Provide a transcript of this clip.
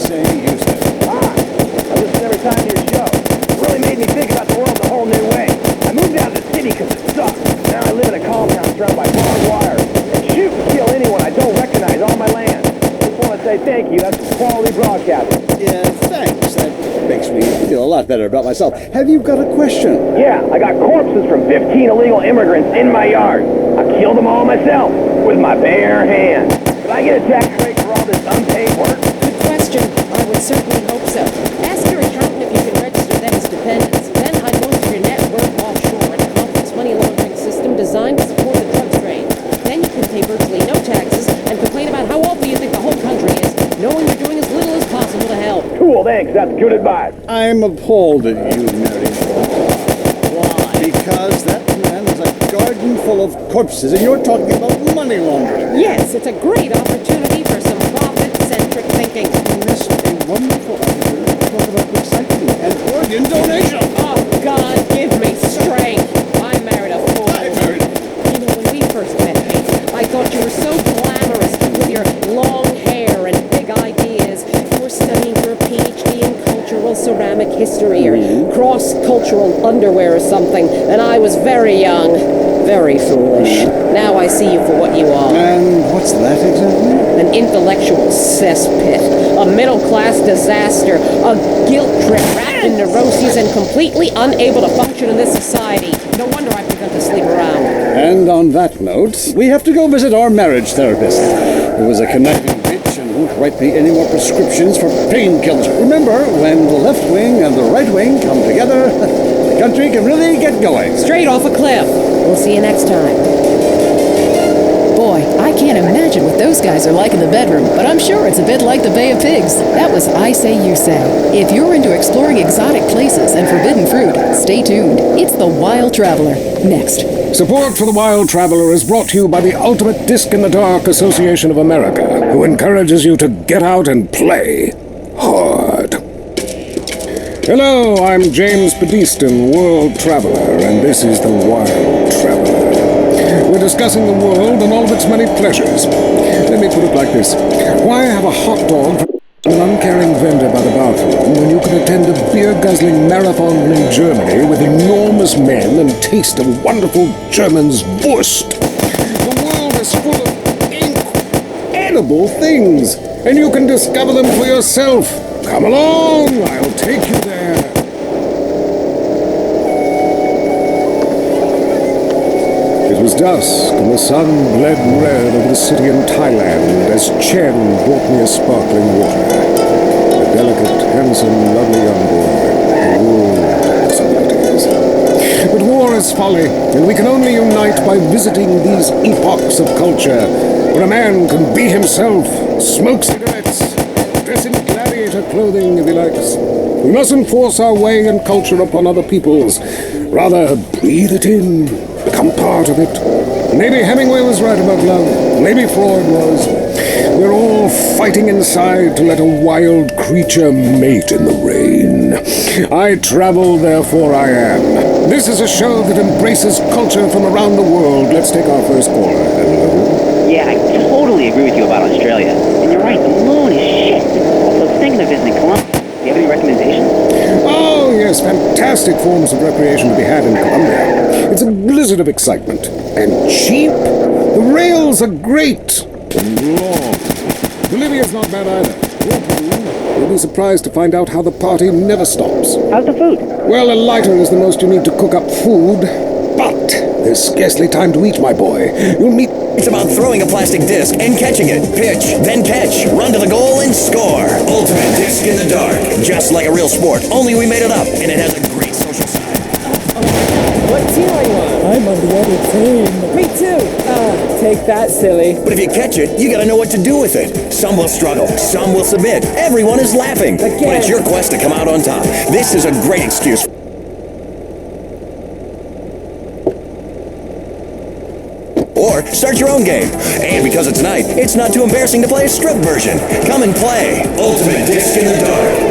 say you say. I listen every time to your show. It really made me think about the world in a whole new way. I moved out of the city because it sucks. Now I live in a compound surrounded by barbed wire. And shoot and kill anyone I don't recognize on my land. Just want to say thank you. That's some quality broadcasting. Yeah, thanks. That makes me feel a lot better about myself. Have you got a question? Yeah, I got corpses from 15 illegal immigrants in my yard. I killed them all myself with my bare hands. Can I get a tax break for all this unpaid work? Good question. I would certainly hope so. Ask your accountant if you can register them as dependents. Then I'd go through your network offshore and come up with a money laundering system designed to support the drug trade. Then you can pay virtually no taxes and complain about how awful you think the whole country is, knowing you're doing as little as possible to help. Cool, thanks. That's good advice. I'm appalled at you, Mary. Why? Because that man has a garden full of corpses, and you're talking about money laundering. Yes, it's a great opportunity for some profit-centric thinking. You missed a wonderful opportunity to talk about recycling and organ donation. Oh, God, give me strength. I married a fool. You know, when we first met, Pete, I thought you were so glamorous with your long hair and big ideas. You were studying for a PhD in cultural ceramic history or cross-cultural underwear or something, and I was very young, very foolish. Now I see you for what you are. And what's that exactly? An intellectual cesspit, a middle-class disaster, a guilt trip wrapped in neuroses and completely unable to function in this society. No wonder I've begun to sleep around. And on that note, we have to go visit our marriage therapist, who is a conniving bitch and won't write me any more prescriptions for painkillers. Remember, when the left wing and the right wing come together, the country can really get going. Straight off a cliff. We'll see you next time. Boy, I can't imagine what those guys are like in the bedroom, but I'm sure it's a bit like the Bay of Pigs. That was I Say You Say. If you're into exploring exotic places and forbidden fruit, stay tuned. It's The Wild Traveler. Next. Support for The Wild Traveler is brought to you by the Ultimate Disc in the Dark Association of America, who encourages you to get out and play hard. Hello, I'm James Pedestin, World Traveler, and this is The Wild Traveler. We're discussing the world and all of its many pleasures. Let me put it like this. Why have a hot dog from an uncaring vendor by the bathroom when you can attend a beer-guzzling marathon in Germany with enormous men and taste a wonderful German's Wurst? The world is full of incredible things, and you can discover them for yourself. Come along, I'll take you there. It was dusk, and the sun bled red over the city in Thailand as Chen brought me a sparkling water. A delicate, handsome, lovely young boy. Ooh, possibilities. But war is folly, and we can only unite by visiting these epochs of culture, where a man can be himself, smoke cigarettes, dress in gladiator clothing if he likes. We mustn't force our way and culture upon other people's. Rather, breathe it in. Become part of it. Maybe Hemingway was right about love. Maybe Freud was. We're all fighting inside to let a wild creature mate in the rain. I travel, therefore I am. This is a show that embraces culture from around the world. Let's take our first caller. Hello? Yeah, I totally agree with you about Australia. And you're right, the moon is shit. Also, thinking of visiting Colombia. Do you have any recommendations? Oh, yes, fantastic forms of recreation to be had in Colombia. It's a blizzard of excitement. And cheap. The rails are great. And long. Bolivia's not bad either. You'll be surprised to find out how the party never stops. How's the food? Well, a lighter is the most you need to cook up food. But there's scarcely time to eat, my boy. You'll meet... It's about throwing a plastic disc and catching it. Pitch, then catch, run to the goal and score. Ultimate Disc in the Dark. Just like a real sport, only we made it up, and it has a great social side. What team are you on? I'm on the other team. Me too. Take that, silly. But if you catch it, you gotta know what to do with it. Some will struggle, some will submit. Everyone is laughing. Again. But it's your quest to come out on top. This is a great excuse. Or start your own game. And because it's night, it's not too embarrassing to play a strip version. Come and play Ultimate Disc in the Dark.